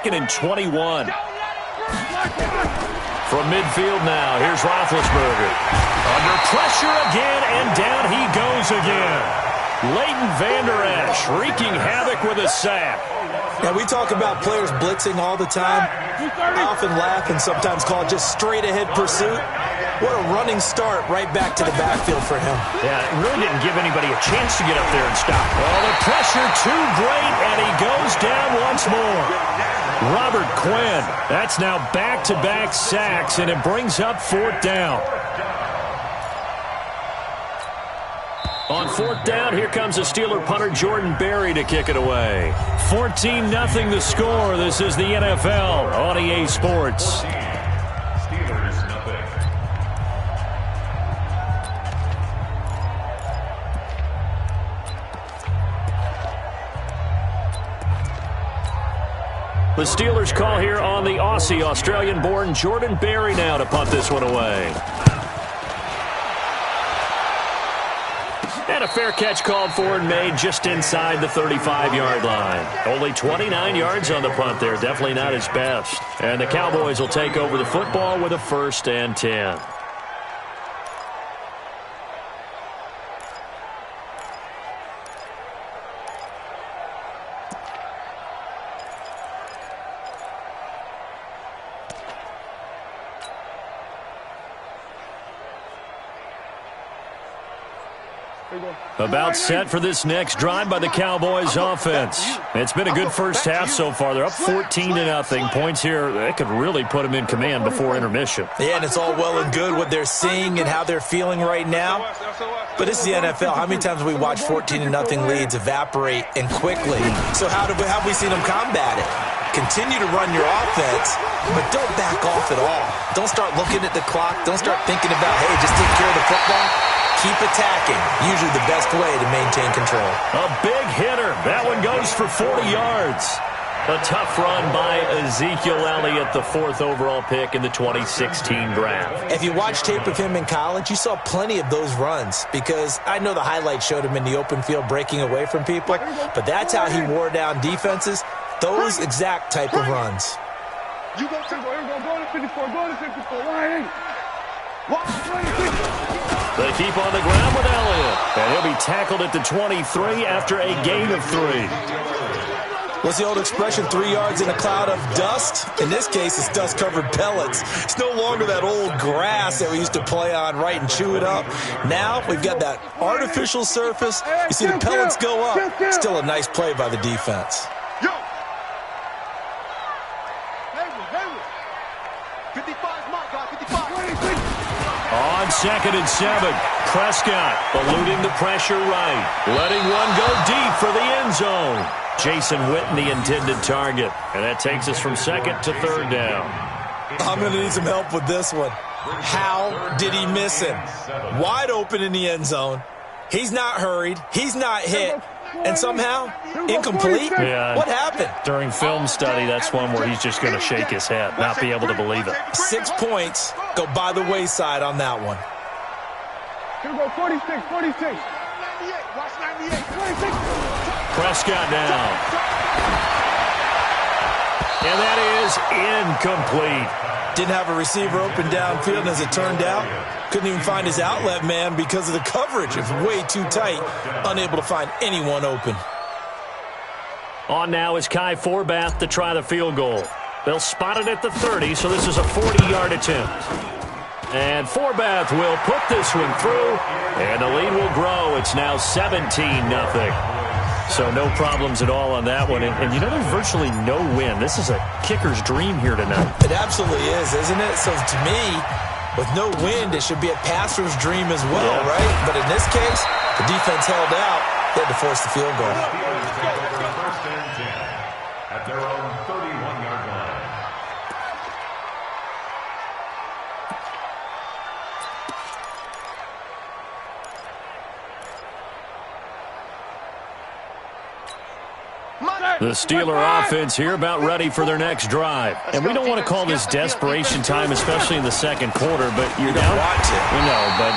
2nd and 21. From midfield now, here's Roethlisberger. Under pressure again, and down he goes again. Leighton Vander Esch wreaking havoc with a sack. Now, we talk about players blitzing all the time. I often laugh and sometimes call it just straight-ahead pursuit. What a running start right back to the backfield for him. Yeah, it really didn't give anybody a chance to get up there and stop. Well, the pressure too great, and he goes down once more. Robert Quinn, that's now back-to-back sacks, and it brings up 4th down. On 4th down, here comes the Steeler punter Jordan Berry to kick it away. 14-0 the score. This is the NFL on EA Sports. Steelers nothing. The Steelers call here on the Aussie, Australian-born Jordan Berry now to punt this one away. And a fair catch called for and made just inside the 35-yard line. Only 29 yards on the punt there. Definitely not his best. And the Cowboys will take over the football with a 1st and 10. About set for this next drive by the Cowboys offense. It's been a good first half so far. They're up 14-0. Points here, that could really put them in command before intermission. Yeah, and it's all well and good what they're seeing and how they're feeling right now. But this is the NFL. How many times have we watched 14-0 leads evaporate and quickly? So how have we seen them combat it? Continue to run your offense, but don't back off at all. Don't start looking at the clock. Don't start thinking about, hey, just take care of the football. Keep attacking. Usually the best way to maintain control. A big hitter. That one goes for 40 yards. A tough run by Ezekiel Elliott, the 4th overall pick in the 2016 draft. If you watch tape of him in college, you saw plenty of those runs because I know the highlights showed him in the open field breaking away from people, but that's how he wore down defenses, those exact type of runs. You go to go to 54, go to 54, wide. They keep on the ground with Elliott, and he'll be tackled at the 23 after a gain of 3. What's the old expression, 3 yards in a cloud of dust? In this case, it's dust-covered pellets. It's no longer that old grass that we used to play on, right, and chew it up. Now we've got that artificial surface. You see the pellets go up. Still a nice play by the defense. On 2nd and 7, Prescott eluding the pressure right. Letting one go deep for the end zone. Jason Witten, the intended target. And that takes us from 2nd to 3rd down. I'm going to need some help with this one. How did he miss him? Wide open in the end zone. He's not hurried. He's not hit. And somehow, incomplete? Yeah. What happened? During film study, that's one where he's just going to shake his head, not be able to believe it. 6 points go by the wayside on that one. Here we go, 46, 46. 98, watch 98, 46. Prescott down. And that is incomplete. Didn't have a receiver open downfield, and as it turned out, couldn't even find his outlet man because of the coverage. It was way too tight, unable to find anyone open. On now is Kai Forbath to try the field goal. They'll spot it at the 30, so this is a 40-yard attempt. And Forbath will put this one through, and the lead will grow. It's now 17-0. So no problems at all on that one. And you know, there's virtually no wind. This is a kicker's dream here tonight. It absolutely is, isn't it? So to me, with no wind, it should be a passer's dream as well, right? But in this case, the defense held out. They had to force the field goal. First and 10 at their own 31-yard line. Money! The Steeler offense here about ready for their next drive. And we don't want to call this desperation time, especially in the second quarter, but you're down. Want to. No, but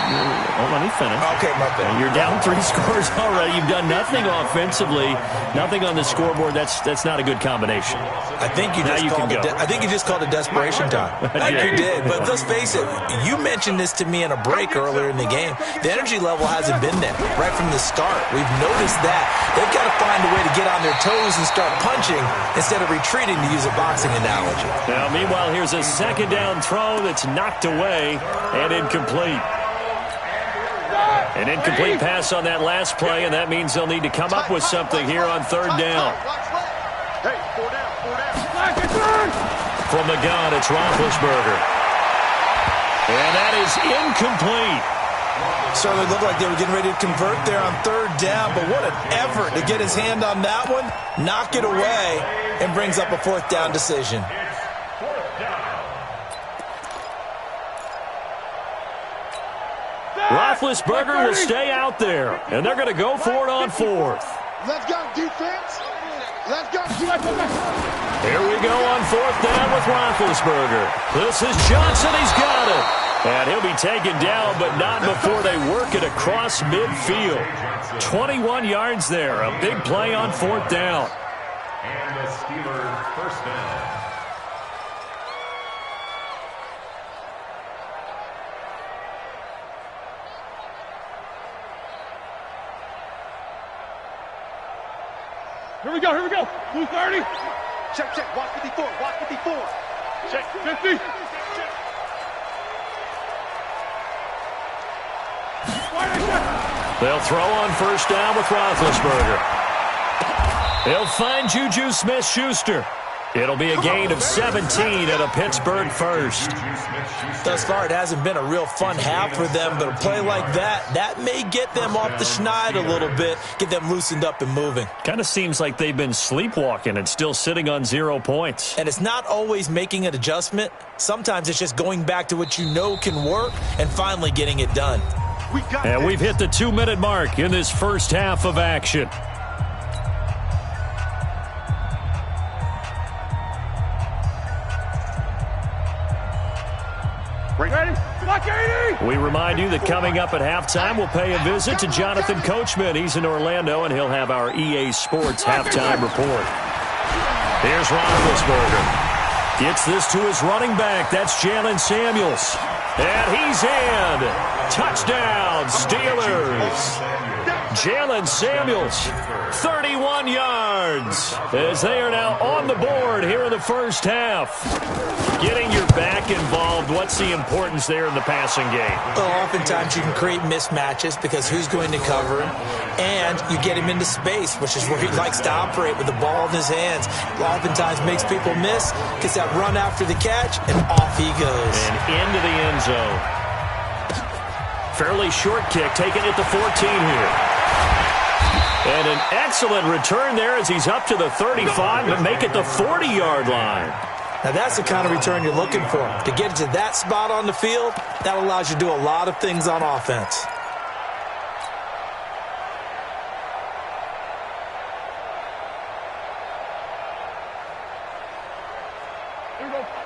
let me finish. Okay, my bad. You're down 3 scores already. You've done nothing offensively, nothing on the scoreboard. That's not a good combination. I think you just called it desperation time. I think you did. But let's face it, you mentioned this to me in a break earlier in the game. The energy level hasn't been there right from the start. We've noticed that. They've got to find a way to get on their toes and start punching instead of retreating, to use a boxing analogy. Now, meanwhile, here's a second down throw that's knocked away and incomplete. An incomplete pass on that last play, and that means they'll need to come up with something here on third down. From the gun, it's Roethlisberger. And that is incomplete. Certainly looked like they were getting ready to convert there on third down, but what an effort to get his hand on that one, knock it away, and brings up a fourth down decision. Roethlisberger will stay out there, and they're going to go for it on fourth. Let's go, defense. Let's go. Here we go on fourth down with Roethlisberger. This is Johnson. He's got it. And he'll be taken down, but not before they work it across midfield. 21 yards there. A big play on fourth down. And the Steelers first down. Here we go. Blue 30. Check. Watch 54. Check. 50. They'll throw on first down with Roethlisberger. They'll find Juju Smith-Schuster. It'll be a gain of 17 at a Pittsburgh first. Thus far, it hasn't been a real fun half for them, but a play like that may get them off the schneid a little bit, get them loosened up and moving. Kind of seems like they've been sleepwalking and still sitting on 0 points. And it's not always making an adjustment. Sometimes it's just going back to what you know can work and finally getting it done. And we've hit the 2-minute mark in this first half of action. Ready? Block 80! We remind you that coming up at halftime, we'll pay a visit to Jonathan Coachman. He's in Orlando, and he'll have our EA Sports halftime report. Here's Roethlisberger. Gets this to his running back. That's Jalen Samuels. And he's in. Touchdown, Steelers. Jalen Samuels, 31 yards, as they are now on the board here in the first half. Getting your back involved, what's the importance there in the passing game? Well, oftentimes you can create mismatches because who's going to cover him, and you get him into space, which is where he likes to operate with the ball in his hands. Oftentimes makes people miss, gets that run after the catch, and off he goes. And into the end zone. Fairly short kick, taken at the 14 here. And an excellent return there as he's up to the 35, but make it the 40-yard line. Now that's the kind of return you're looking for. To get to that spot on the field, that allows you to do a lot of things on offense.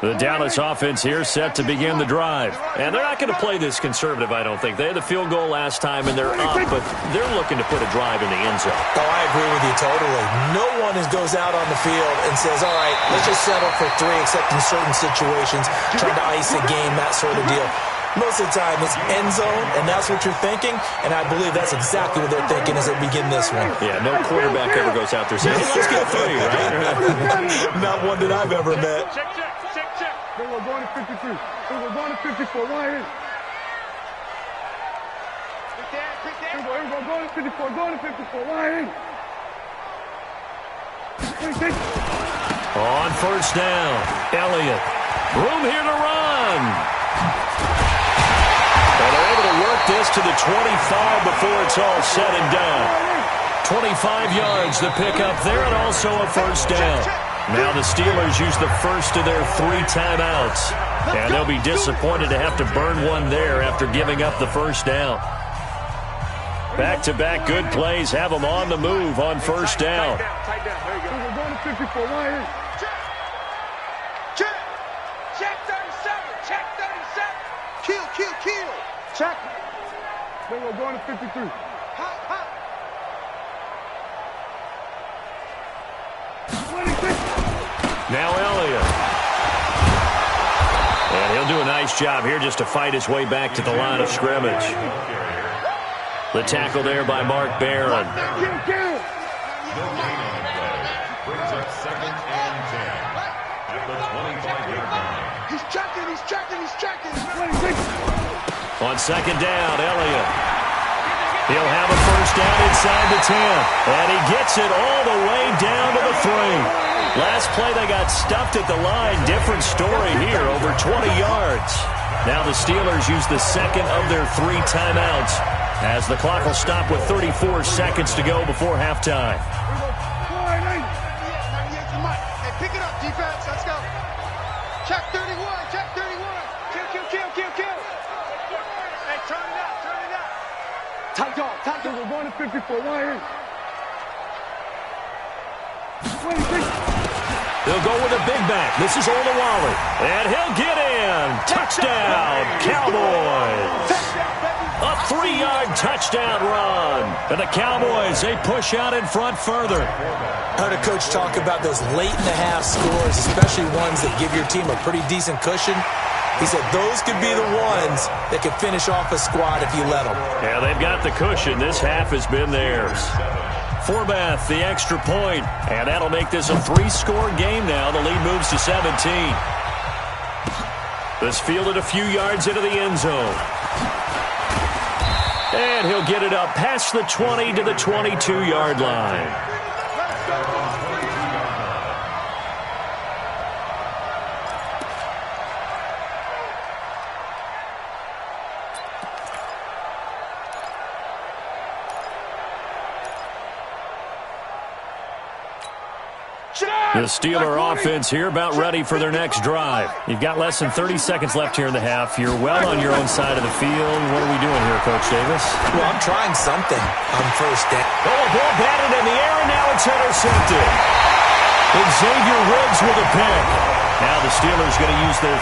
The Dallas offense here set to begin the drive. And they're not going to play this conservative, I don't think. They had the field goal last time, and they're up, but they're looking to put a drive in the end zone. Oh, I agree with you totally. No one goes out on the field and says, all right, let's just settle for 3, except in certain situations, trying to ice a game, that sort of deal. Most of the time, it's end zone, and that's what you're thinking, and I believe that's exactly what they're thinking as they begin this one. Yeah, no quarterback ever goes out there saying, hey, let's get 3, right? Not one that I've ever met. Check. Here we're going to 53. Here we're going to 54. Why here? Here we go. Going to 54. Going to 54. Why here? On first down, Elliott. Room here to run. And they're able to work this to the 25 before it's all said and done. 25 yards to pick up there, and also a first down. Now the Steelers use the first of their 3 timeouts. And they'll be disappointed to have to burn one there after giving up the first down. Back-to-back good plays have them on the move on first down. 54, why here? Check. Check 37. Check 37. Kill. Check. Then we're going to 53. Hop. 26. Now Elliott. And he'll do a nice job here just to fight his way back to the line of scrimmage. The tackle there by Mark Barron. Kill. Brings up 2nd and 10 at the 25-yard line. He's checking. 26. On 2nd down, Elliott. He'll have a first down inside the 10. And he gets it all the way down to the 3. Last play they got stuffed at the line. Different story here, over 20 yards. Now the Steelers use the second of their 3 timeouts as the clock will stop with 34 seconds to go before halftime. Pick it up, defense. Let's go. Check 31. Kill. Hey, turn it up. Tight dog. We're going to 54. Why here? 26. He'll go with a big back. This is Olawale. And he'll get in. Touchdown, Cowboys. A 3-yard touchdown run. And the Cowboys, they push out in front further. I heard a coach talk about those late-in-the-half scores, especially ones that give your team a pretty decent cushion. He said those could be the ones that could finish off a squad if you let them. Yeah, they've got the cushion. This half has been theirs. Forbath, the extra point, and that'll make this a 3-score game now. The lead moves to 17. This fielded a few yards into the end zone. And he'll get it up past the 20 to the 22-yard line. The Steeler offense here about ready for their next drive. You've got less than 30 seconds left here in the half. You're well on your own side of the field. What are we doing here, Coach Davis? Well, I'm trying something on first down. Oh, a ball batted in the air, and now it's intercepted. Xavier Woods with a pick. Now the Steelers going to use their